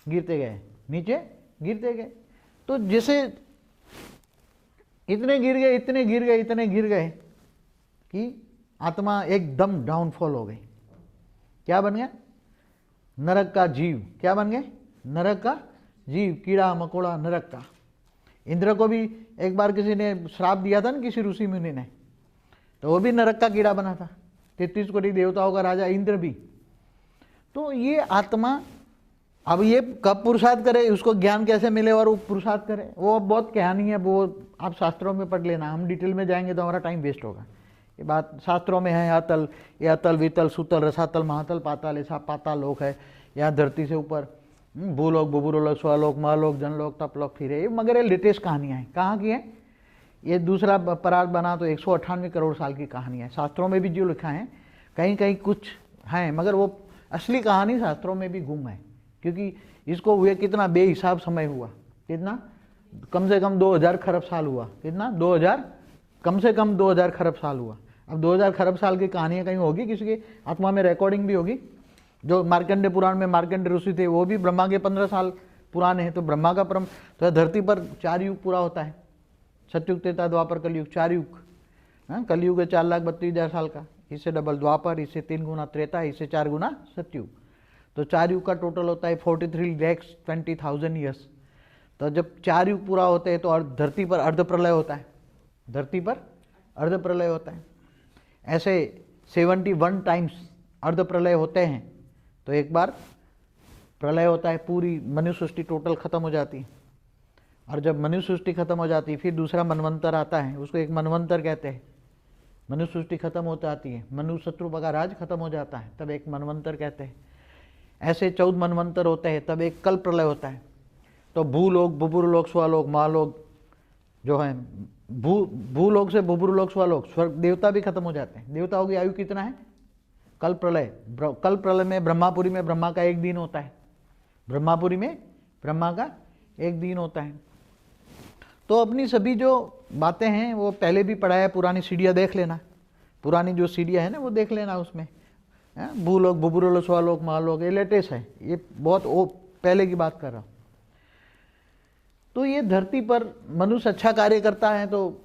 गिरते गए, नीचे गिरते गए। तो जैसे इतने गिर गए, इतने गिर गए, इतने गिर गए कि आत्मा एकदम डाउनफॉल हो गई। क्या बन गया? नरक का जीव। क्या बन गए? नरक का जीव, कीड़ा मकोड़ा नरक का। इंद्र को भी एक बार किसी ने श्राप दिया था ना, किसी ऋषि मुनि ने, तो वो भी नरक का कीड़ा बना था। 33 कोटि देवताओं का राजा इंद्र भी। तो ये आत्मा अब ये कब पुरुषार्थ करे, उसको ज्ञान कैसे मिले और वो पुरुषार्थ करे, वो बहुत कहानी है, वो आप शास्त्रों में पढ़ लेना। हम डिटेल में जाएंगे तो हमारा टाइम वेस्ट होगा। ये बात शास्त्रों में है। अतल, ये अतल वितल सुतल रसातल महातल पाताल, ऐसा पाताल लोक है। यहाँ धरती से ऊपर भूलोक बुबुरोलोक स्वलोक महलोक जनलोक तपलोक फिर है। मगर ये लेटेस्ट कहानियाँ हैं। कहाँ की है ये? दूसरा परार्थ बना तो 198 करोड़ साल की कहानी है। शास्त्रों में भी जो लिखा है, कहीं कहीं कुछ हैं, मगर वो असली कहानी शास्त्रों में भी गुम है। क्योंकि इसको हुए कितना बेहिसाब समय हुआ, कितना? कम से कम 2000 खरब साल हुआ। कितना? 2000, कम से कम 2000 खरब साल हुआ। अब 2000 खरब साल की कहानियाँ कहीं होगी, किसी की आत्मा में रिकॉर्डिंग भी होगी। जो मार्कंडेय पुराण में मार्कंडेय ऋषि थे, वो भी ब्रह्मा के 15 साल पुराने हैं। तो ब्रह्मा का परम, तो धरती पर 4 युग पूरा होता है। सतयुग, त्रेता, द्वापर, कलयुग, 4 युग। कलयुग है 4,32,000 साल का, इससे डबल द्वापर, इससे 3 गुना त्रेता, इससे 4 गुना सतयुग। तो 4 युग का टोटल होता है 43,20,000 ईयर्स। तो जब 4 युग पूरा होते हैं तो धरती पर अर्ध प्रलय होता है। धरती पर अर्ध प्रलय होता है। ऐसे 71 टाइम्स अर्ध प्रलय होते हैं। तो एक बार प्रलय होता है, पूरी मनुष्य सृष्टि टोटल खत्म हो जाती है। और जब मनुष्य सृष्टि खत्म हो जाती है, फिर दूसरा मनवंतर आता है, उसको एक मनवंतर कहते हैं। मनुष्य सृष्टि खत्म हो जाती है, मनुष्य शत्रु का राज खत्म हो जाता है, तब एक मनवंतर कहते हैं। ऐसे 14 मनवंतर होते हैं, तब एक कल प्रलय होता है। तो भूलोक बुबुरलोक स्वलोक महालोक जो है, भूलोक से बुबुरलोक स्वलोक, स्वर्ग देवता भी खत्म हो जाते हैं। देवताओं की आयु कितना है? कल प्रलय। कल प्रलय में ब्रह्मापुरी में ब्रह्मा का 1 दिन होता है। ब्रह्मापुरी में ब्रह्मा का 1 दिन होता है। तो अपनी सभी जो बातें हैं वो पहले भी पढ़ा है, पुरानी सीढ़ियाँ देख लेना, पुरानी जो सीढ़ियाँ है ना वो देख लेना। उसमें भूलोक बुबुरलोक स्वलोक महालोक, ये लेटेस्ट है, ये बहुत वो पहले की बात कर रहा हूँ। तो ये धरती पर मनुष्य अच्छा कार्य करता है तो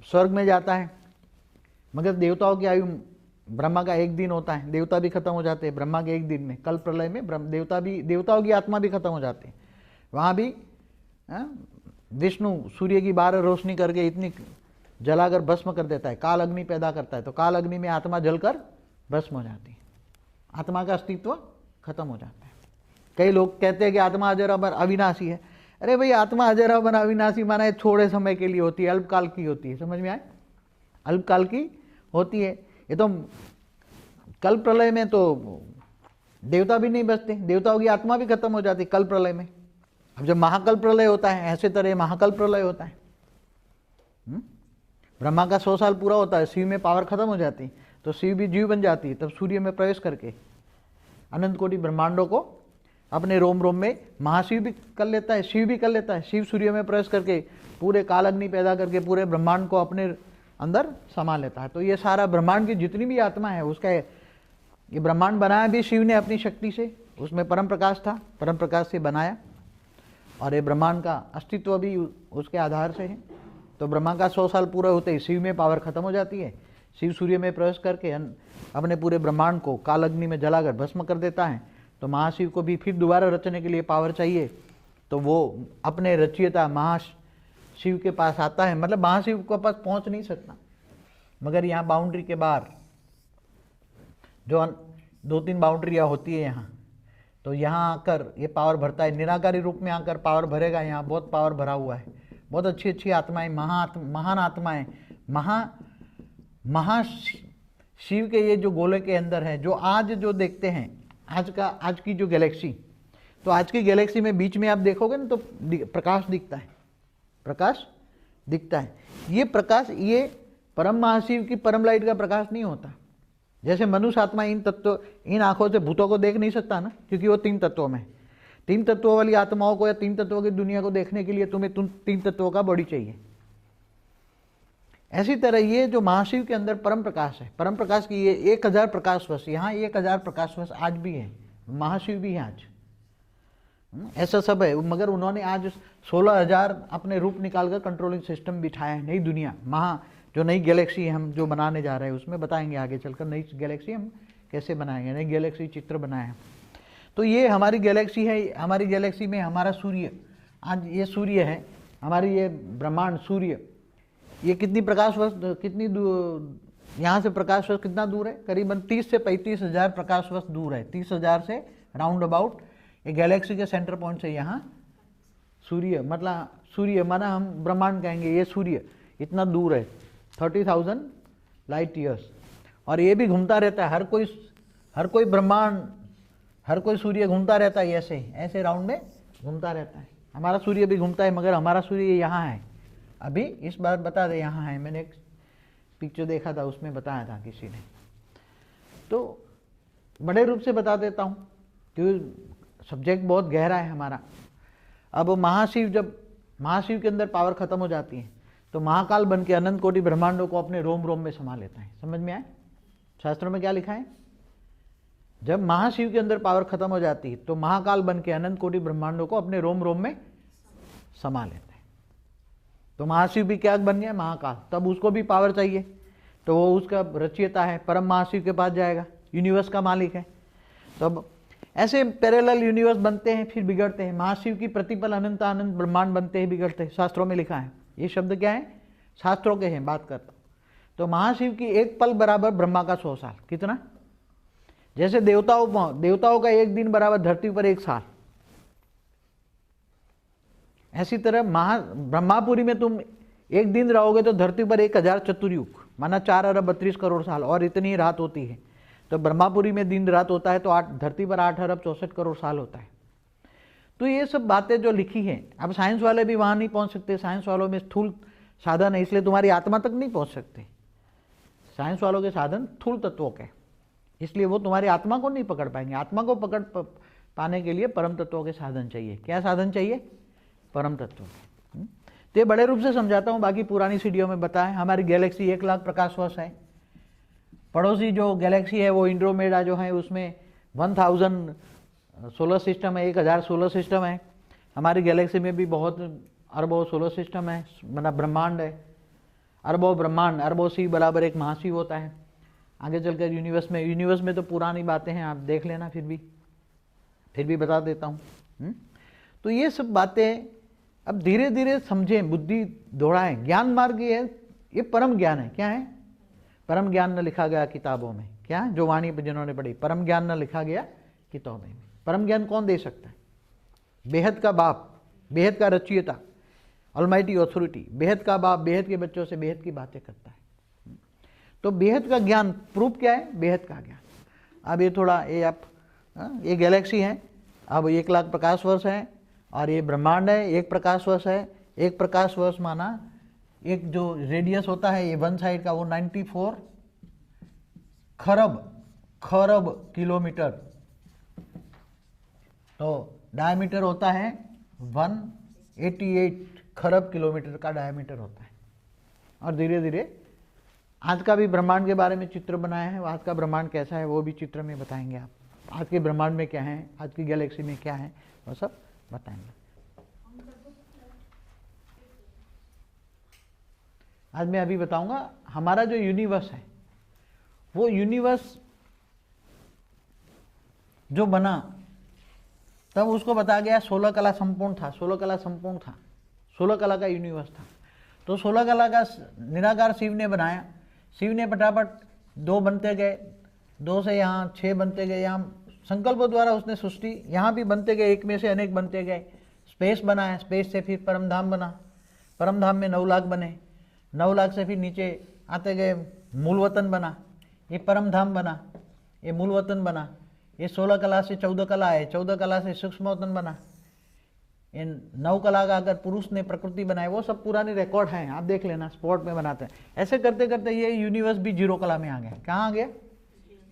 स्वर्ग में जाता है। मगर देवताओं की आयु, ब्रह्मा का 1 दिन होता है, देवता भी खत्म हो जाते हैं ब्रह्मा के 1 दिन में। कल प्रलय में देवताओं की आत्मा भी खत्म हो जाती है। वहाँ भी विष्णु सूर्य की 12 रोशनी करके इतनी जलाकर भस्म कर देता है, काल अग्नि पैदा करता है। तो काल अग्नि में आत्मा जलकर भस्म हो जाती है, आत्मा का अस्तित्व खत्म हो जाता है। कई लोग कहते हैं कि आत्मा अजर अमर अविनाशी है। अरे भाई, आत्मा अजर अमर अविनाशी माना है थोड़े समय के लिए होती है, अल्पकाल की होती है। समझ में आए? अल्पकाल की होती है। ये तो कल प्रलय में तो देवता भी नहीं बचते, देवताओं की आत्मा भी खत्म हो जाती कल प्रलय में। अब जब महाकल प्रलय होता है, ऐसे तरह महाकल प्रलय होता है। ब्रह्मा का 100 साल पूरा होता है, शिव में पावर खत्म हो जाती, तो शिव भी जीव बन जाती है। तब सूर्य में प्रवेश करके अनंत कोटि ब्रह्मांडों को अपने रोम रोम में महाशिव भी कर लेता है, शिव भी कर लेता है। शिव सूर्य में प्रवेश करके पूरे काल अग्नि पैदा करके पूरे ब्रह्मांड को अपने अंदर समा लेता है। तो ये सारा ब्रह्मांड की जितनी भी आत्मा है, उसका ये ब्रह्मांड बनाया भी शिव ने अपनी शक्ति से। उसमें परम प्रकाश था, परम प्रकाश से बनाया, और ये ब्रह्मांड का अस्तित्व भी उसके आधार से है। तो ब्रह्मा का 100 साल पूरा होते ही शिव में पावर खत्म हो जाती है। शिव सूर्य में प्रवेश करके अपने पूरे ब्रह्मांड को काल अग्नि में जलाकर भस्म कर देता है। तो महाशिव को भी फिर दोबारा रचने के लिए पावर चाहिए, तो वो अपने रचयिता महाशिव के पास आता है। मतलब महाशिव के पास पहुंच नहीं सकता, मगर यहाँ बाउंड्री के बाहर जो 2-3 बाउंड्रियाँ होती है यहाँ, तो यहाँ आकर ये पावर भरता है। निराकारी रूप में आकर पावर भरेगा। यहाँ बहुत पावर भरा हुआ है, बहुत अच्छी अच्छी आत्माएं, महान आत्माएं, शिव के ये जो गोले के अंदर है, जो आज जो देखते हैं, आज की जो गैलेक्सी, तो आज की गैलेक्सी में बीच में आप देखोगे ना तो प्रकाश दिखता है, प्रकाश दिखता है। ये प्रकाश, ये परम महाशिव की परम लाइट का प्रकाश नहीं होता। जैसे मनुष्य आत्मा इन आंखों से भूतों को देख नहीं सकता ना, क्योंकि वो 3 तत्वों में, 3 तत्वों वाली आत्माओं को या 3 तत्वों की दुनिया को देखने के लिए तुम्हें 3 तत्वों का बॉडी चाहिए। ऐसी तरह ये जो महाशिव के अंदर परम प्रकाश है, परम प्रकाश की ये 1000 प्रकाश वर्ष, यहाँ 1000 प्रकाश वर्ष आज भी है, महाशिव भी है आज। ऐसा सब है। मगर उन्होंने आज 16,000 अपने रूप निकालकर कंट्रोलिंग सिस्टम बिठाया है। नई दुनिया जो नई गैलेक्सी हम जो बनाने जा रहे हैं उसमें बताएंगे आगे चलकर नई गैलेक्सी हम कैसे बनाएंगे, नई गैलेक्सी चित्र बनाए हैं। तो ये हमारी गैलेक्सी है। हमारी गैलेक्सी में हमारा सूर्य, आज ये सूर्य है, हमारी ये ब्रह्मांड सूर्य, ये कितनी प्रकाश वर्ष, कितनी यहाँ से प्रकाश वर्ष कितना दूर है? करीबन 30 से 35 हज़ार प्रकाश वर्ष दूर है। 30,000 से राउंड अबाउट ये गैलेक्सी के सेंटर पॉइंट से यहाँ सूर्य, मतलब सूर्य माना हम ब्रह्मांड कहेंगे, ये सूर्य इतना दूर है 30,000 लाइट ईयर्स। और ये भी घूमता रहता है, हर कोई ब्रह्मांड, हर कोई सूर्य घूमता रहता है, ऐसे राउंड में घूमता रहता है। हमारा सूर्य भी घूमता है, मगर हमारा सूर्य यहाँ है। अभी इस बार बता दे यहाँ है, मैंने एक पिक्चर देखा था उसमें बताया था किसी ने, तो बड़े रूप से बता देता हूँ क्योंकि सब्जेक्ट बहुत गहरा है हमारा। अब महाशिव, जब महाशिव के अंदर पावर खत्म हो जाती है तो महाकाल बन के अनंत कोटि ब्रह्मांडों को अपने रोम रोम में समा लेता है। समझ में आए? शास्त्रों में क्या लिखा है? जब महाशिव के अंदर पावर खत्म हो जाती है तो महाकाल बन के अनंत कोटि ब्रह्मांडों को अपने रोम रोम में समा लेता है। तो महाशिव भी क्या बन गया? महाकाल। तब उसको भी पावर चाहिए, तो वो उसका रचयिता है, परम महाशिव के पास जाएगा, यूनिवर्स का मालिक है। तब ऐसे पैरेलल यूनिवर्स बनते हैं, फिर बिगड़ते हैं। महाशिव की प्रतिपल अनंत अनंत ब्रह्मांड बनते हैं, बिगड़ते हैं। शास्त्रों में लिखा है। ये शब्द क्या है? शास्त्रों के हैं, बात करता हूँ। तो महाशिव की एक पल बराबर ब्रह्मा का 100 साल। कितना? जैसे देवताओं का एक दिन बराबर धरती पर 1 साल, ऐसी तरह ब्रह्मापुरी में तुम एक दिन रहोगे तो धरती पर 1000 चतुर्युग, माना 4 अरब 32 करोड़ साल, और इतनी रात होती है। तो ब्रह्मापुरी में दिन रात होता है तो धरती पर 8 अरब 64 करोड़ साल होता है। तो ये सब बातें जो लिखी हैं, अब साइंस वाले भी वहाँ नहीं पहुँच सकते। साइंस वालों में स्थूल साधन है, इसलिए तुम्हारी आत्मा तक नहीं पहुँच सकते। साइंस वालों के साधन स्थूल तत्वों के, इसलिए वो तुम्हारी आत्मा को नहीं पकड़ पाएंगे। आत्मा को पकड़ पाने के लिए परम तत्वों के साधन चाहिए। क्या साधन चाहिए? परम तत्वों के। तो ये बड़े रूप से समझाता हूँ, बाकी पुरानी सीढ़ियों में बताएं। हमारी गैलेक्सी 1 लाख प्रकाश वर्ष है। पड़ोसी जो गैलेक्सी है वो एंड्रोमेडा जो है, उसमें 1000 सोलर सिस्टम है, 1000 सोलर सिस्टम है। हमारी गैलेक्सी में भी बहुत अरबों सोलर सिस्टम है, मतलब ब्रह्मांड है। अरबों ब्रह्मांड, अरबों शिव बराबर एक महाशिव होता है। आगे चलकर यूनिवर्स में तो पुरानी बातें हैं, आप देख लेना, फिर भी बता देता हूँ। तो ये सब बातें अब धीरे धीरे समझें, बुद्धि दौड़ाएं। ज्ञान मार्ग ये परम ज्ञान है। क्या है? परम ज्ञान न लिखा गया किताबों में। क्या? जो वाणी पर जिन्होंने पढ़ी, परम ज्ञान न लिखा गया किताबों में। परम ज्ञान कौन दे सकता है? बेहद का बाप, बेहद का रचयिता, ऑलमाइटी ऑथोरिटी, बेहद का बाप बेहद के बच्चों से बेहद की बातें करता है। तो बेहद का ज्ञान प्रूफ क्या है? बेहद का ज्ञान। अब ये थोड़ा ये गैलेक्सी है, अब 1 लाख प्रकाश वर्ष है, और ये ब्रह्मांड है 1 प्रकाश वर्ष है। 1 प्रकाश वर्ष माना एक जो रेडियस होता है ये वन साइड का, वो 94 खरब किलोमीटर। तो डायमीटर होता है 188 खरब किलोमीटर का डायमीटर होता है। और धीरे धीरे आज का भी ब्रह्मांड के बारे में चित्र बनाया है। आज का ब्रह्मांड कैसा है वो भी चित्र में बताएंगे आप। आज के ब्रह्मांड में क्या है, आज की गैलेक्सी में क्या है, वो सब बताएंगे। आज मैं अभी बताऊंगा हमारा जो यूनिवर्स है, वो यूनिवर्स जो बना तब उसको बताया गया 16 कला संपूर्ण था। 16 कला संपूर्ण था, 16 कला का यूनिवर्स था। तो 16 कला का निराकार शिव ने बनाया। शिव ने फटाफट 2 बनते गए, 2 से यहाँ 6 बनते गए। यहाँ संकल्पों द्वारा उसने सृष्टि, यहाँ भी बनते गए, एक में से अनेक बनते गए। स्पेस बनाया, स्पेस से फिर परमधाम बना, परमधाम में 9 लाख बने, 9 लाख से फिर नीचे आते गए, मूल वतन बना, ये परमधाम बना, ये मूल वतन बना। ये 16 कला से 14 कला है, 14 कला से सूक्ष्म वतन बना। इन 9 कला का अगर पुरुष ने प्रकृति बनाई, वो सब पुराने रिकॉर्ड हैं, आप देख लेना, स्पॉट में बनाते हैं। ऐसे करते करते ये यूनिवर्स भी 0 कला में आ गया। कहाँ आ गया?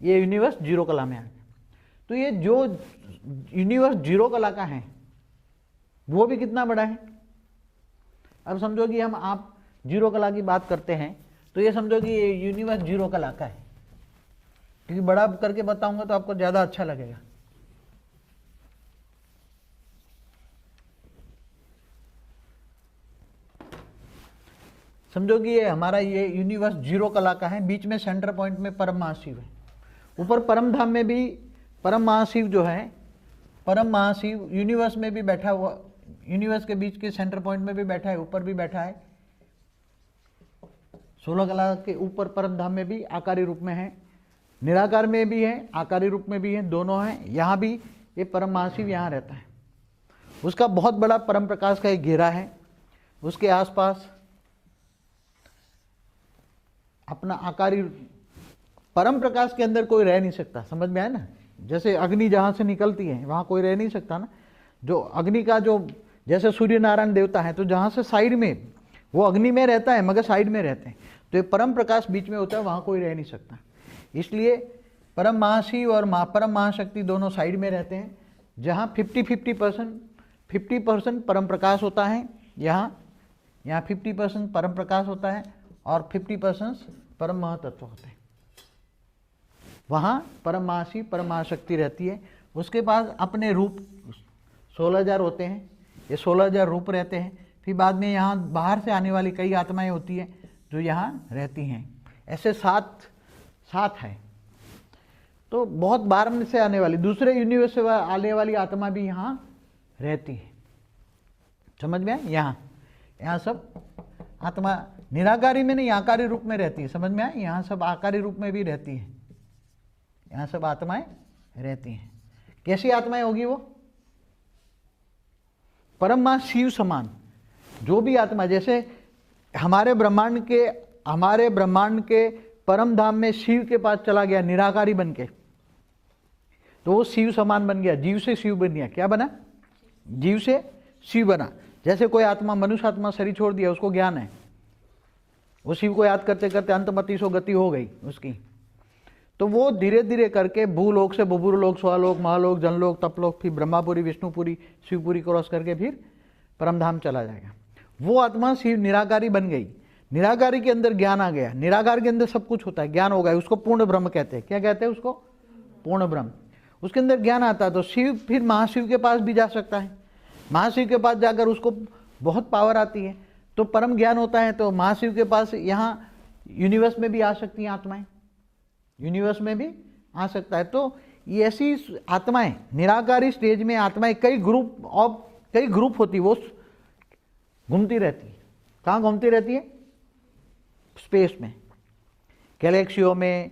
ये यूनिवर्स 0 कला में आ गया। तो ये जो यूनिवर्स 0 कला का है वो भी कितना बड़ा है। अब समझो कि आप 0 कला की बात करते हैं, तो ये समझो कि ये यूनिवर्स 0 कला का है, क्योंकि बड़ा करके बताऊंगा तो आपको ज़्यादा अच्छा लगेगा। समझो कि ये हमारा ये यूनिवर्स 0 कला का है, बीच में सेंटर पॉइंट में परम महाशिव है। ऊपर परम धाम में भी परम महाशिव जो है, परम महाशिव यूनिवर्स में भी बैठा हुआ, यूनिवर्स के बीच के सेंटर पॉइंट में भी बैठा है, ऊपर भी बैठा है। 16 कला के ऊपर परम धाम में भी आकारी रूप में है, निराकार में भी है, आकारी रूप में भी है, दोनों हैं। यहाँ भी ये परम महाशिव यहाँ रहता है। उसका बहुत बड़ा परम प्रकाश का एक घेरा है, उसके आसपास अपना आकारी, परम प्रकाश के अंदर कोई रह नहीं सकता, समझ में आया ना। जैसे अग्नि जहाँ से निकलती है वहाँ कोई रह नहीं सकता ना। जो अग्नि का जो, जैसे सूर्य नारायण देवता है तो जहाँ से साइड में वो अग्नि में रहता है मगर साइड में रहते हैं, तो ये परम प्रकाश बीच में होता है, वहाँ कोई रह नहीं सकता। इसलिए परम महाशिव और परम महाशक्ति दोनों साइड में रहते हैं। जहाँ 50% परम प्रकाश होता है, यहाँ 50% परम प्रकाश होता है और 50% परम महातत्व होते हैं। वहाँ परम महाशिव परम महाशक्ति रहती है। उसके पास अपने रूप 16,000 होते हैं, ये 16,000 रूप रहते हैं। फिर बाद में यहाँ बाहर से आने वाली कई आत्माएं होती हैं जो यहाँ रहती हैं। ऐसे 7 है। तो बहुत बाहर से आने वाली, दूसरे यूनिवर्स से आने वाली आत्मा भी यहाँ रहती है, समझ में आए। यहाँ सब आत्मा निराकारी में नहीं, आकारी रूप में रहती है, समझ में आए। यहाँ सब आकारी रूप में भी रहती है, यहाँ सब आत्माएं रहती हैं। कैसी आत्माएं होगी वो? परम महाशिव समान जो भी आत्मा, जैसे हमारे ब्रह्मांड के परम धाम में शिव के पास चला गया निराकारी बन के, तो वो शिव समान बन गया, जीव से शिव बन गया। क्या बना? जीव से शिव बना। जैसे कोई आत्मा, मनुष्य आत्मा शरीर छोड़ दिया, उसको ज्ञान है, वो शिव को याद करते करते अंतमति सो गति हो गई उसकी, तो वो धीरे धीरे करके भूलोक से भूभुरलोक, स्वलोक, महालोक, जनलोक, तपलोक, फिर ब्रह्मापुरी, विष्णुपुरी, शिवपुरी क्रॉस करके फिर परमधाम चला जाएगा। वो आत्मा शिव निराकारी बन गई। निराकारी के अंदर ज्ञान आ गया, निराकार के अंदर सब कुछ होता है, ज्ञान हो गया, उसको पूर्ण ब्रह्म कहते हैं। क्या कहते हैं उसको? पूर्ण ब्रह्म। उसके अंदर ज्ञान आता है तो शिव फिर महाशिव के पास भी जा सकता है। महाशिव के पास जाकर उसको बहुत पावर आती है, तो परम ज्ञान होता है, तो महाशिव के पास यहाँ यूनिवर्स में भी आ सकती हैं आत्माएं, यूनिवर्स में भी आ सकता है। तो ये ऐसी आत्माएं, निराकारी स्टेज में आत्माएं कई ग्रुप होती, वो घूमती रहती है। कहाँ घूमती रहती है? स्पेस में, गैलेक्सियों में,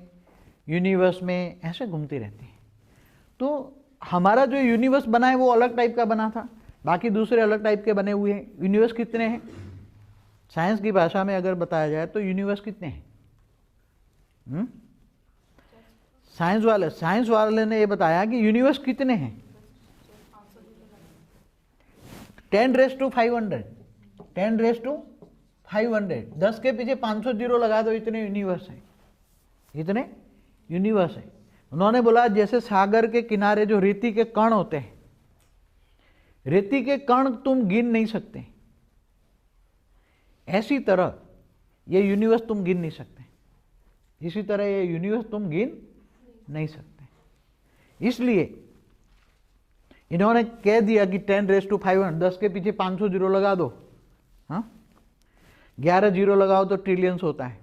यूनिवर्स में, ऐसे घूमती रहती है। तो हमारा जो यूनिवर्स बना है वो अलग टाइप का बना था, बाकी दूसरे अलग टाइप के बने हुए हैं। यूनिवर्स कितने हैं? साइंस की भाषा में अगर बताया जाए तो यूनिवर्स कितने हैं? साइंस वाले ने ये बताया कि यूनिवर्स कितने हैं? 10⁵500, 10⁵500, 10 के पीछे 500 जीरो लगा दो, इतने यूनिवर्स हैं, इतने यूनिवर्स हैं। उन्होंने बोला जैसे सागर के किनारे जो रेती के कण होते हैं, रेती के कण तुम गिन नहीं सकते, ऐसी तरह ये यूनिवर्स तुम गिन नहीं सकते, इसी तरह ये यूनिवर्स तुम गिन नहीं सकते। इसलिए इन्होंने कह दिया कि 10⁵500, 10 के पीछे 500 जीरो लगा दो, हाँ, 11 जीरो लगाओ तो ट्रिलियंस होता है,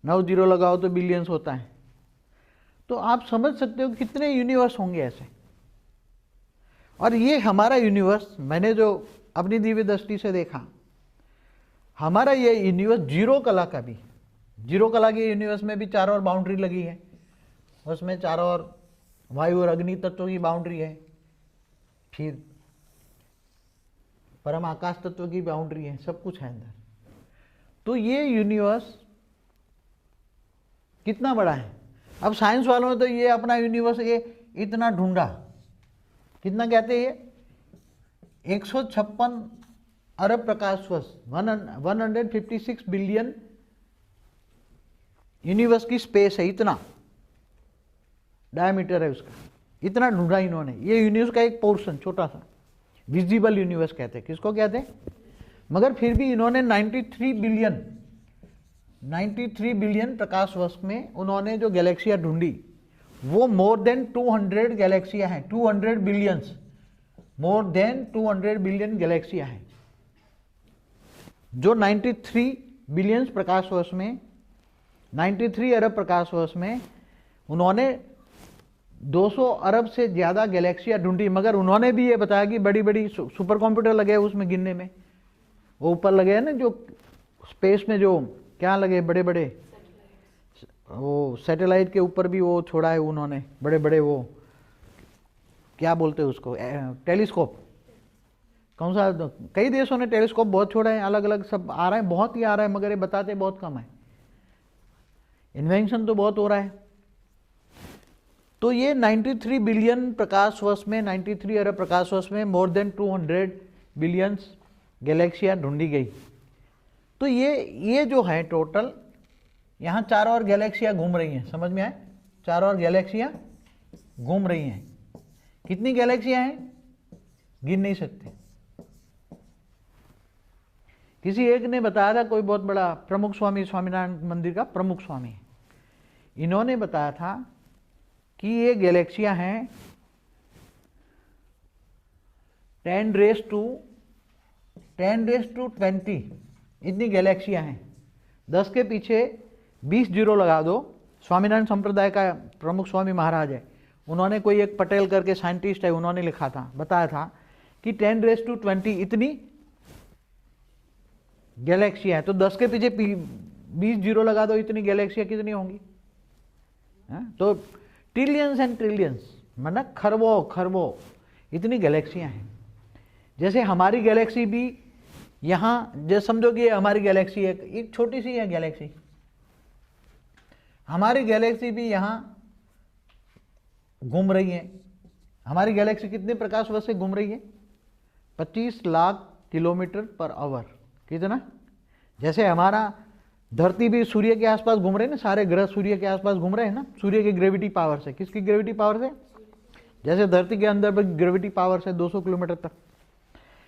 9 जीरो लगाओ तो बिलियंस होता है। तो आप समझ सकते हो कितने यूनिवर्स होंगे ऐसे। और ये हमारा यूनिवर्स, मैंने जो अपनी दिव्य दृष्टि से देखा, हमारा ये यूनिवर्स 0 कला का भी, 0 कला के यूनिवर्स में भी चारों ओर बाउंड्री लगी है, उसमें चारों ओर वायु और अग्नि तत्व की बाउंड्री है, फिर परम आकाश तत्व की बाउंड्री है, सब कुछ है अंदर। तो ये यूनिवर्स कितना बड़ा है। अब साइंस वालों ने तो ये अपना यूनिवर्स ये इतना ढूंढा, कितना कहते हैं ये 156 अरब प्रकाश वर्ष, 156 बिलियन यूनिवर्स की स्पेस है, इतना डायमीटर है उसका, इतना ढूंढा इन्होंने। ये यूनिवर्स का एक पोर्शन छोटा सा, विजिबल यूनिवर्स कहते हैं। किसको कहते हैं? मगर फिर भी इन्होंने 93 बिलियन प्रकाश वर्ष में उन्होंने जो गैलेक्सियां ढूंढी, वो मोर देन 200 गैलेक्सियां हैं, 200 बिलियंस, मोर देन 200 बिलियन गैलेक्सियां हैं। जो 93 बिलियन प्रकाश वर्ष में, 93 अरब प्रकाश वर्ष में उन्होंने 200 अरब से ज़्यादा गैलेक्सियाँ ढूंढी। मगर उन्होंने भी ये बताया कि बड़ी बड़ी सुपर कंप्यूटर लगे उसमें गिनने में, वो ऊपर लगे हैं ना जो स्पेस में, जो क्या लगे बड़े बड़े, वो सैटेलाइट के ऊपर भी वो छोड़ा है उन्होंने, बड़े बड़े वो क्या बोलते हैं उसको, टेलीस्कोप। कौन सा, कई देशों ने टेलीस्कोप बहुत छोड़ा है, अलग अलग सब आ रहा है, बहुत ही आ रहा है, मगर ये बताते बहुत कम है। इन्वेंशन तो बहुत हो रहा है। तो ये 93 बिलियन प्रकाश वर्ष में, 93 अरब प्रकाश वर्ष में मोर देन 200 बिलियन गैलेक्सियाँ ढूंढी गई। तो ये जो है टोटल, यहाँ चारों ओर गैलेक्सियाँ घूम रही हैं, समझ में आए, चारों ओर गैलेक्सियाँ घूम रही हैं। कितनी गैलेक्सियाँ हैं गिन नहीं सकते। किसी एक ने बताया था, कोई बहुत बड़ा प्रमुख स्वामी, स्वामीनारायण मंदिर का प्रमुख स्वामी है, इन्होंने बताया था कि ये गैलेक्सियां हैं 10⁻20 इतनी गैलेक्सियां हैं। 10 के पीछे 20 जीरो लगा दो। स्वामीनारायण संप्रदाय का प्रमुख स्वामी महाराज है, उन्होंने, कोई एक पटेल करके साइंटिस्ट है, उन्होंने लिखा था, बताया था कि 10⁻20 इतनी गैलेक्सियां है। तो 10 के पीछे 20 जीरो लगा दो, इतनी गैलेक्सियां कितनी होंगी? तो ट्रिलियंस एंड ट्रिलियंस, मतलब खरबों खरबों इतनी गैलेक्सियां हैं। जैसे हमारी गैलेक्सी भी यहाँ, जैसे समझो कि ये हमारी गैलेक्सी है, एक छोटी सी है गैलेक्सी, हमारी गैलेक्सी भी यहाँ घूम रही है। हमारी गैलेक्सी कितने प्रकाश वर्ष से घूम रही है? 25 लाख किलोमीटर पर आवर। कितना? जैसे हमारा धरती भी सूर्य के आसपास घूम रहे हैं ना, सारे ग्रह सूर्य के आसपास घूम रहे हैं ना, सूर्य की ग्रेविटी पावर से। किसकी ग्रेविटी पावर से? जैसे धरती के अंदर भी ग्रेविटी पावर से 200 किलोमीटर तक,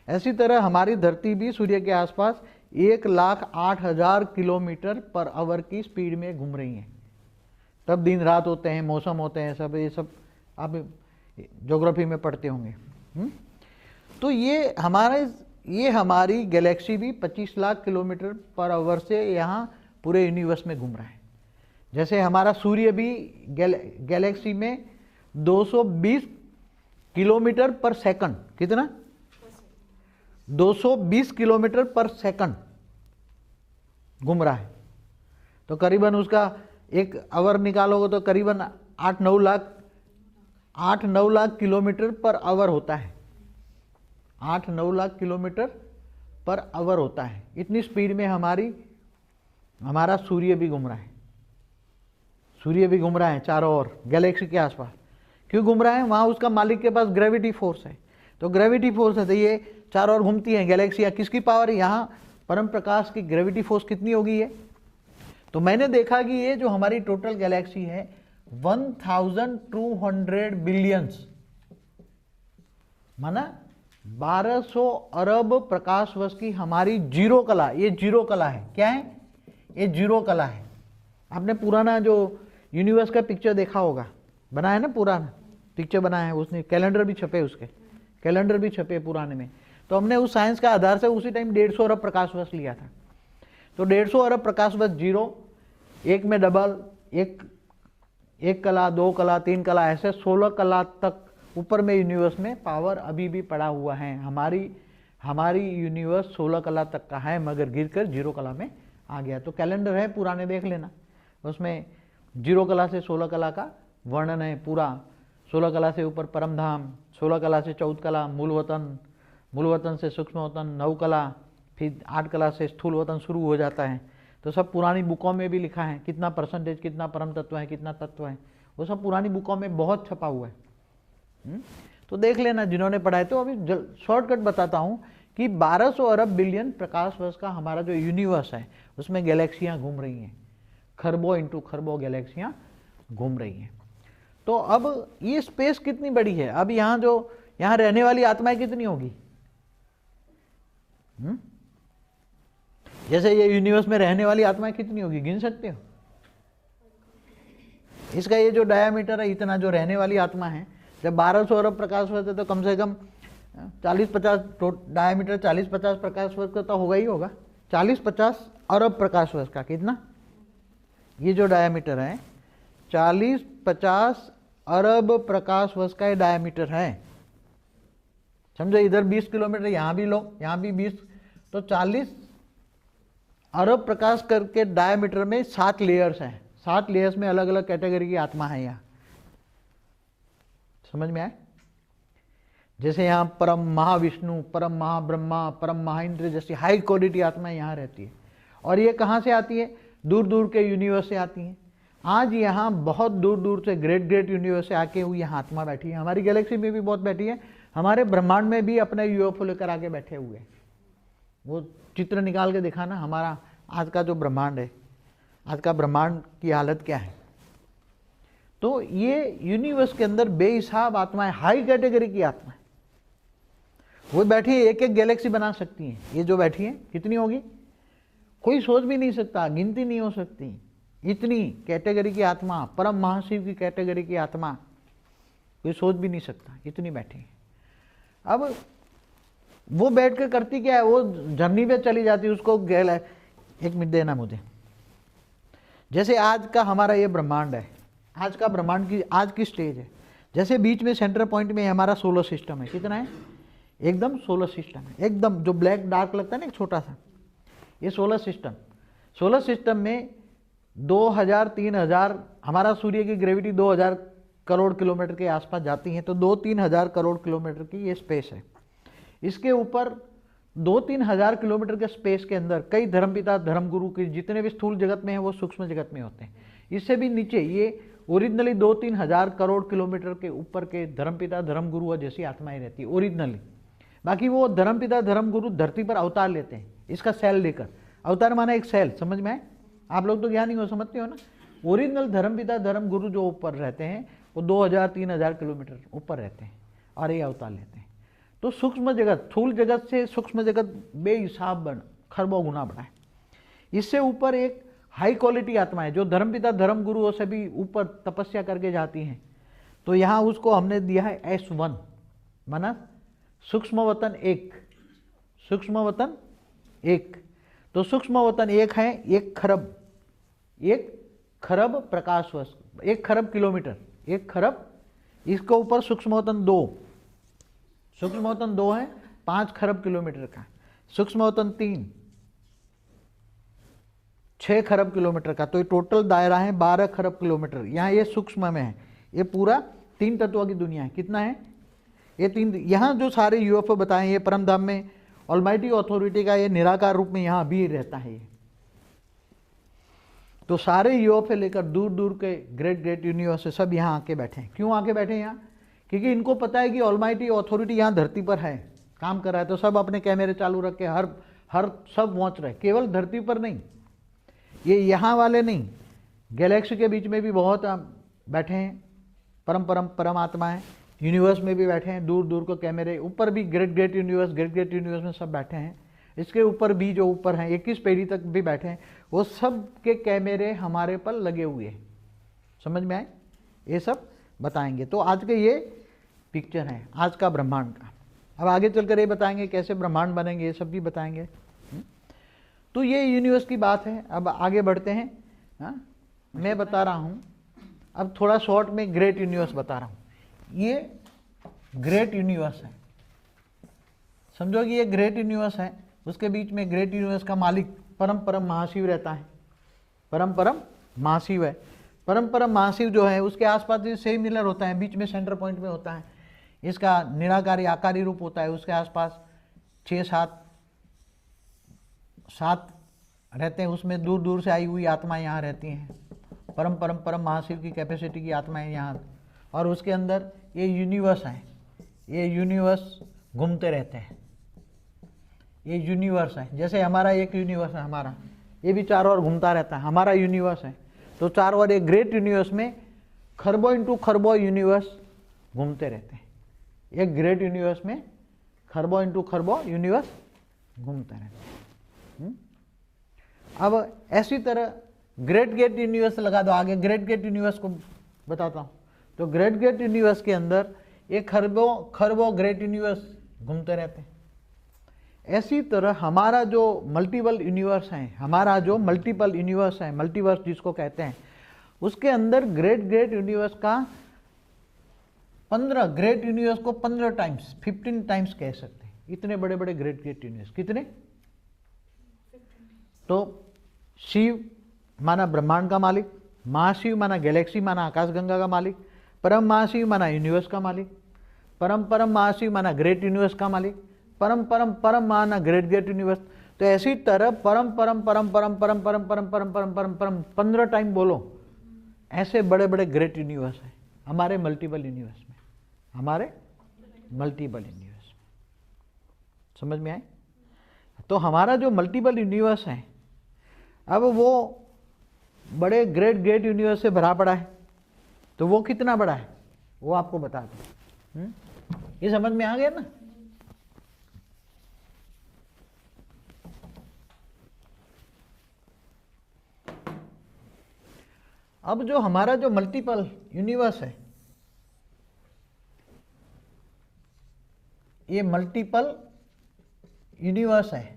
ऐसी तरह हमारी धरती भी सूर्य के आसपास 1,08,000 किलोमीटर पर आवर की स्पीड में घूम रही है। तब दिन रात होते हैं, मौसम होते हैं, सब ये सब आप ज्योग्राफी में पढ़ते होंगे। तो ये हमारी गैलेक्सी भी 25 लाख किलोमीटर पर आवर से यहाँ पूरे यूनिवर्स में घूम रहा है। जैसे हमारा सूर्य भी गैलेक्सी में 220 किलोमीटर पर सेकंड, कितना? 220 किलोमीटर पर सेकंड घूम रहा है। तो करीबन उसका एक आवर निकालोगे तो करीबन 8-9 लाख किलोमीटर पर आवर होता है। 8-9 लाख किलोमीटर पर आवर होता है। इतनी स्पीड में हमारा सूर्य भी घूम रहा है। सूर्य भी घूम रहा है चारों ओर गैलेक्सी के आसपास। क्यों घूम रहा है? वहाँ उसका मालिक के पास ग्रेविटी फोर्स है। तो ग्रेविटी फोर्स है तो ये चारों ओर घूमती हैं गैलेक्सियाँ। किसकी पावर है? यहाँ परम प्रकाश की ग्रेविटी फोर्स कितनी होगी ये? तो मैंने देखा कि ये जो हमारी टोटल गैलेक्सी है 1200 बिलियंस, माना 1200 अरब प्रकाश वर्ष की हमारी जीरो कला। ये जीरो कला है। क्या है ये? जीरो कला है। आपने पुराना जो यूनिवर्स का पिक्चर देखा होगा, बनाया ना, पुराना पिक्चर बनाया है उसने, कैलेंडर भी छपे, उसके कैलेंडर भी छपे पुराने में। तो हमने उस साइंस का आधार से उसी टाइम 150 अरब प्रकाश वर्ष लिया था। तो 150 अरब प्रकाश वर्ष जीरो, एक में डबल, एक कला, 2 कला, 3 कला, ऐसे 16 कला तक ऊपर में यूनिवर्स में पावर अभी भी पड़ा हुआ है। हमारी यूनिवर्स 16 कला तक का है, मगर गिरकर 0 कला में आ गया। तो कैलेंडर है पुराने, देख लेना, उसमें 0 कला से 16 कला का वर्णन है पूरा। 16 कला से ऊपर परमधाम, 16 कला से 14 कला मूल वतन से सूक्ष्म वतन, 9 कला, फिर 8 कला से स्थूल वतन शुरू हो जाता है। तो सब पुरानी बुकों में भी लिखा है, कितना परसेंटेज, कितना परम तत्व है, कितना तत्व है, वो सब पुरानी बुकों में बहुत छपा हुआ है। तो देख लेना जिन्होंने पढ़ा है। तो अभी शॉर्टकट बताता हूँ कि 1200 अरब बिलियन प्रकाश वर्ष का हमारा जो यूनिवर्स है उसमें गैलेक्सियाँ घूम रही हैं, खरबों इंटू खरबों गैलेक्सियाँ घूम रही हैं। तो अब ये स्पेस कितनी बड़ी है? अब यहाँ रहने वाली आत्माएं कितनी होगी? जैसे ये यूनिवर्स में रहने वाली आत्माएं कितनी होगी, गिन सकते हो? इसका ये जो डायामीटर है, इतना जो रहने वाली आत्मा है, जब 1200 अरब प्रकाश वर्ष है तो कम से कम 40-50 डायामीटर, 40-50 प्रकाश वर्ष का तो होगा ही होगा। 40-50 अरब प्रकाश वर्ष का। कितना? ये जो डायमीटर है 40-50 अरब प्रकाश वर्ष का ये डायमीटर है। समझो, इधर 20 किलोमीटर, यहाँ भी लो, यहाँ भी 20, तो 40 अरब प्रकाश करके डायमीटर में 7 लेयर्स हैं। 7 लेयर्स में अलग अलग कैटेगरी की आत्मा है यहाँ। समझ में आए? जैसे यहाँ परम महाविष्णु, परम महाब्रह्मा, परम महाइंद्र जैसी हाई क्वालिटी आत्माएं यहाँ रहती है। और ये कहाँ से आती है? दूर दूर के यूनिवर्स से आती हैं। आज यहाँ बहुत दूर दूर से ग्रेट यूनिवर्स से आके हुई यहाँ आत्मा बैठी है। हमारी गैलेक्सी में भी बहुत बैठी है, हमारे ब्रह्मांड में भी अपने यूएफओ लेकर आके बैठे हुए हैं। वो चित्र निकाल के दिखाना, हमारा आज का जो ब्रह्मांड है, आज का ब्रह्मांड की हालत क्या है। तो ये यूनिवर्स के अंदर बेहिसाब आत्माएं, हाई कैटेगरी की आत्माएं, वो बैठी है, एक एक गैलेक्सी बना सकती हैं। ये जो बैठी है कितनी होगी कोई सोच भी नहीं सकता, गिनती नहीं हो सकती। इतनी कैटेगरी की आत्मा, परम महाशिव की कैटेगरी की आत्मा, कोई सोच भी नहीं सकता, इतनी बैठी है। अब वो बैठ कर करती क्या है? वो जर्नी पे चली जाती है, उसको एक मिनट देना मुझे। जैसे आज का हमारा ये ब्रह्मांड है, आज का ब्रह्मांड की आज की स्टेज है। जैसे बीच में सेंटर पॉइंट में हमारा सोलर सिस्टम है। कितना है? एकदम सोलर सिस्टम है, एकदम जो ब्लैक डार्क लगता है ना, एक छोटा सा, ये सोलर सिस्टम में 2000-3000, हमारा सूर्य की ग्रेविटी 2000 करोड़ किलोमीटर के आसपास जाती है, तो 2-3 हज़ार करोड़ किलोमीटर की ये स्पेस है। इसके ऊपर 2-3 हज़ार किलोमीटर के स्पेस के अंदर कई धर्मपिता धर्मगुरु के जितने भी स्थूल जगत में हैं वो सूक्ष्म जगत में होते हैं। इससे भी नीचे ये ओरिजिनली 2-3 हज़ार करोड़ किलोमीटर के ऊपर के धर्मपिता धर्मगुरु जैसी आत्माएं रहती है ओरिजिनली। बाकी वो धर्मपिता धर्मगुरु धरती पर अवतार लेते हैं, इसका सेल लेकर। अवतार माना एक सेल, समझ में आए? आप लोग तो ज्ञानी हो, समझते हो ना। ओरिजिनल धर्मपिता धर्मगुरु जो ऊपर रहते हैं वो 2000-3000 किलोमीटर ऊपर रहते हैं और ये अवतार लेते हैं। तो सूक्ष्म जगत, स्थूल जगत से सूक्ष्म जगत बेहिसाब खरबों गुना बड़ा है। इससे ऊपर एक हाई क्वालिटी आत्मा है जो धर्मपिता धर्मगुरुओं से भी ऊपर तपस्या करके जाती हैं। तो यहाँ उसको हमने दिया है S1, माना सूक्ष्म वतन 1, सूक्ष्म वतन 1। तो सूक्ष्म वतन 1 है 1 खरब प्रकाश वर्ष, 1 खरब किलोमीटर, 1 खरब। इसके ऊपर सूक्ष्म वतन 2, सूक्ष्म वतन 2 है 5 खरब किलोमीटर का। सूक्ष्म वतन 3 6 खरब किलोमीटर का। तो ये टोटल दायरा है 12 खरब किलोमीटर। यहाँ ये सूक्ष्म में है, ये पूरा 3 तत्वों की दुनिया है। कितना है? ये 3। यहाँ जो सारे यूएफओ बताए, ये परमधाम में ऑलमाइटी अथॉरिटी का ये निराकार रूप में यहाँ भी रहता है। तो सारे यूएफओ लेकर दूर दूर के ग्रेट यूनिवर्स से सब यहाँ आके बैठे हैं। क्यों आके बैठे हैं यहाँ? क्योंकि इनको पता है कि ऑलमाइटी अथॉरिटी यहाँ धरती पर है, काम कर रहा है। तो सब अपने कैमरे चालू रख के हर सब पहुँच रहे, केवल धरती पर नहीं, ये यहाँ वाले नहीं, गैलेक्सी के बीच में भी बहुत बैठे हैं परम आत्मा है। यूनिवर्स में भी बैठे हैं, दूर दूर को कैमरे, ऊपर भी ग्रेट यूनिवर्स में सब बैठे हैं। इसके ऊपर भी जो ऊपर हैं 21 पीढ़ी तक भी बैठे हैं, वो सब के कैमरे हमारे पर लगे हुए हैं। समझ में आए? ये सब बताएंगे। तो आज के ये पिक्चर है आज का ब्रह्मांड का। अब आगे चलकर ये बताएंगे कैसे ब्रह्मांड बनेंगे, ये सब भी बताएंगे। तो ये यूनिवर्स की बात है। अब आगे बढ़ते हैं। मैं बता रहा हूँ अब थोड़ा शॉर्ट में ग्रेट यूनिवर्स बता रहा हूँ। ये ग्रेट यूनिवर्स है, समझो कि ये ग्रेट यूनिवर्स है। उसके बीच में ग्रेट यूनिवर्स का मालिक परम महाशिव रहता है। परम महाशिव है। परम महाशिव जो है उसके आसपास भी सेम मिलर होता है, बीच में सेंटर पॉइंट में होता है। इसका निराकारी आकारी रूप होता है। उसके आसपास 6-7 रहते हैं। उसमें दूर दूर से आई हुई आत्माएं यहाँ रहती हैं। परम महाशिव की कैपेसिटी की आत्माएं यहाँ। और उसके अंदर ये यूनिवर्स है, ये यूनिवर्स घूमते रहते हैं। ये यूनिवर्स है, जैसे हमारा एक यूनिवर्स है, हमारा ये भी चारों ओर घूमता रहता है, हमारा यूनिवर्स है। तो चारों ओर एक ग्रेट यूनिवर्स में खरबों इंटू खरबों यूनिवर्स घूमते रहते हैं। एक ग्रेट यूनिवर्स में खरबों इंटू खरबों यूनिवर्स घूमते रहते हैं। अब ऐसी तरह ग्रेट यूनिवर्स लगा दो आगे, ग्रेट यूनिवर्स को बताता हूँ। तो ग्रेट यूनिवर्स के अंदर ये खरबों ग्रेट यूनिवर्स घूमते रहते हैं। ऐसी तरह हमारा जो मल्टीपल यूनिवर्स है, हमारा जो मल्टीपल यूनिवर्स है, मल्टीवर्स जिसको कहते हैं, उसके अंदर ग्रेट ग्रेट यूनिवर्स का 15 ग्रेट यूनिवर्स को 15 टाइम्स 15 टाइम्स कह सकते हैं। इतने बड़े बड़े ग्रेट ग्रेट यूनिवर्स कितने? तो शिव माना ब्रह्मांड का मालिक, महाशिव माना गैलेक्सी माना आकाशगंगा का मालिक, परम महाशिव माना यूनिवर्स का मालिक, परम परम महाशिव माना ग्रेट यूनिवर्स का मालिक, परम परम परम माना ग्रेट ग्रेट यूनिवर्स। तो ऐसी तरह परम परम परम परम परम परम परम परम परम परम परम 15 टाइम बोलो, ऐसे बड़े बड़े ग्रेट यूनिवर्स हैं हमारे मल्टीपल यूनिवर्स में, हमारे मल्टीपल यूनिवर्स में। समझ में आए? तो हमारा जो मल्टीपल यूनिवर्स है, अब वो बड़े ग्रेट ग्रेट यूनिवर्स से भरा पड़ा है, तो वो कितना बड़ा है वो आपको बता दूं। ये समझ में आ गया ना? अब जो हमारा जो मल्टीपल यूनिवर्स है, ये मल्टीपल यूनिवर्स है,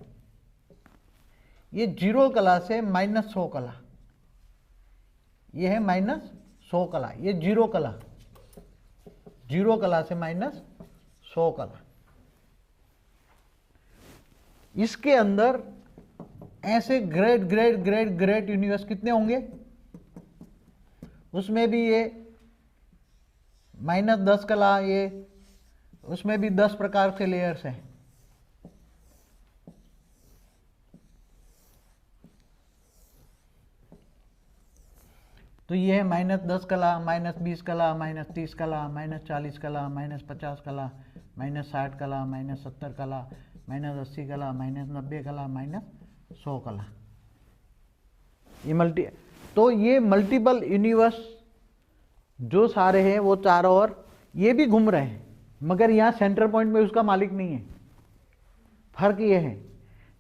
ये 0 कला से -100 कला, ये है -100 कला, ये 0 कला, 0 कला से -100 कला। इसके अंदर ऐसे great great great great universe कितने होंगे? उसमें भी ये -10 कला, ये उसमें भी 10 प्रकार के लेयर्स हैं। तो ये है -10 कला, -20 कला, -30 कला, -40 कला, -50 कला, -60 कला, -70 कला, -80 कला, -90 कला, -100 कला। ये तो ये मल्टीपल यूनिवर्स जो सारे हैं वो चारों ओर ये भी घूम रहे हैं, मगर यहाँ सेंटर पॉइंट में उसका मालिक नहीं है। फर्क ये है,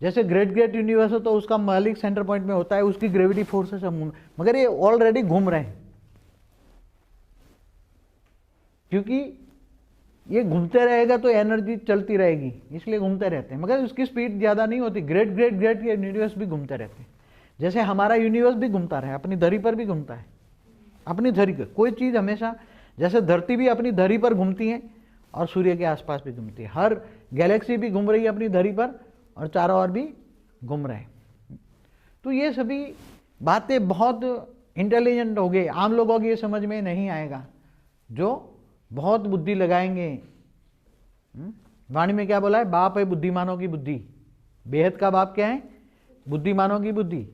जैसे ग्रेट ग्रेट यूनिवर्स है तो उसका मालिक सेंटर पॉइंट में होता है, उसकी ग्रेविटी फोर्स से सब, मगर ये ऑलरेडी घूम रहे हैं, क्योंकि ये घूमते रहेगा तो एनर्जी चलती रहेगी, इसलिए घूमते रहते हैं, मगर उसकी स्पीड ज़्यादा नहीं होती। ग्रेट ग्रेट ग्रेट के यूनिवर्स भी घूमते रहते हैं, जैसे हमारा यूनिवर्स भी घूमता रहे, अपनी धरी पर भी घूमता है, अपनी धरी पर कोई चीज़ हमेशा, जैसे धरती भी अपनी धरी पर घूमती है और सूर्य के आसपास भी घूमती है, हर गैलेक्सी भी घूम रही है अपनी धरी पर और चारों ओर भी घूम रहे हैं। तो ये सभी बातें बहुत इंटेलिजेंट हो गए, आम लोगों की ये समझ में नहीं आएगा, जो बहुत बुद्धि लगाएंगे। वाणी में क्या बोला है? बाप है बुद्धिमानों की बुद्धि। बेहद का बाप क्या है? बुद्धिमानों की बुद्धि।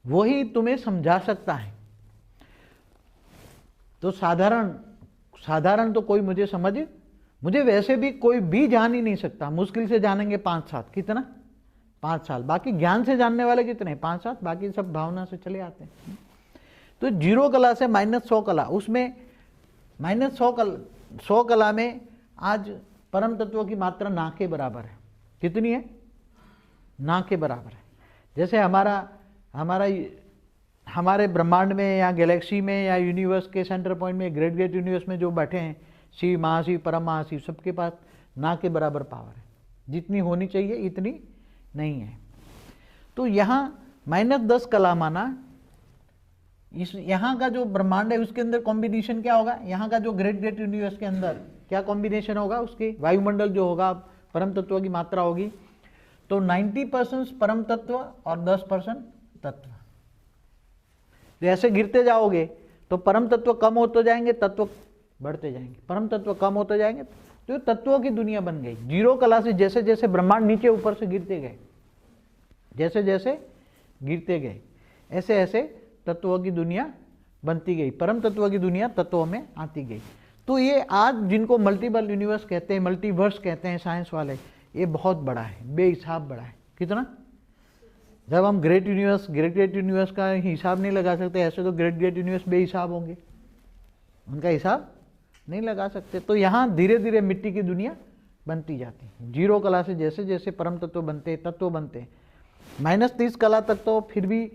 वही तुम्हें समझा सकता है। तो साधारण तो कोई मुझे वैसे भी कोई भी जान ही नहीं सकता, मुश्किल से जानेंगे 5-7, कितना? 5 साल। बाकी ज्ञान से जानने वाले कितने? 5-7, बाकी सब भावना से चले आते हैं। तो 0 कला से -100 कला, उसमें -100 कला में आज परम तत्व की मात्रा ना के बराबर है। कितनी है? ना के बराबर है। जैसे हमारे ब्रह्मांड में या गैलेक्सी में या यूनिवर्स के सेंटर पॉइंट में, ग्रेट ग्रेट यूनिवर्स में जो बैठे हैं, शिव, महाशिव, परम महाशिव, सबके पास ना के बराबर पावर है। जितनी होनी चाहिए इतनी नहीं है। तो यहाँ -10 कला माना, यहाँ का जो ब्रह्मांड है उसके अंदर कॉम्बिनेशन क्या होगा? यहाँ का जो ग्रेट ग्रेट यूनिवर्स के अंदर क्या कॉम्बिनेशन होगा? उसके वायुमंडल जो होगा, परम तत्व की मात्रा होगी, तो 90% परम तत्व और 10% तत्व। तो ऐसे गिरते जाओगे तो परम तत्व कम होते जाएंगे, तत्व बढ़ते जाएंगे, परम तत्व कम होते जाएंगे, तो तत्वों की दुनिया बन गई। 0 कला से जैसे जैसे ब्रह्मांड नीचे ऊपर से गिरते गए, जैसे जैसे गिरते गए, ऐसे ऐसे तत्वों की दुनिया बनती गई, परम तत्व की दुनिया तत्वों में आती गई। तो ये आज जिनको मल्टीपल यूनिवर्स कहते हैं, मल्टीवर्स कहते हैं साइंस वाले, ये बहुत बड़ा है, बेहिसाब बड़ा है। कितना? जब हम ग्रेट ग्रेट यूनिवर्स का हिसाब नहीं लगा सकते, ऐसे तो ग्रेट ग्रेट यूनिवर्स बेहिसाब होंगे, उनका हिसाब नहीं लगा सकते। तो यहाँ धीरे धीरे मिट्टी की दुनिया बनती जाती है। 0 कला से जैसे जैसे परम तत्व बनते, तत्व बनते, -30 कला तक तो फिर भी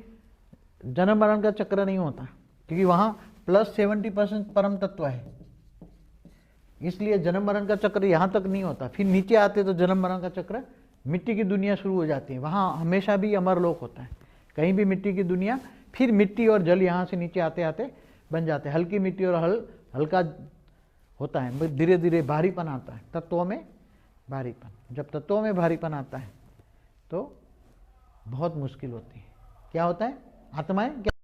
जन्म मरण का चक्र नहीं होता, क्योंकि वहाँ +70% परम तत्व है, इसलिए जन्म मरण का चक्र यहाँ तक नहीं होता। फिर नीचे आते तो जन्म मरण का चक्र मिट्टी की दुनिया शुरू हो जाती है, वहाँ हमेशा भी अमरलोक होता है। कहीं भी मिट्टी की दुनिया, फिर मिट्टी और जल यहाँ से नीचे आते आते बन जाते हैं। हल्की मिट्टी और हल्का होता है, धीरे धीरे भारीपन आता है, तत्वों में भारीपन। जब तत्वों में भारीपन आता है तो बहुत मुश्किल होती है। क्या होता है? आत्माएं क्या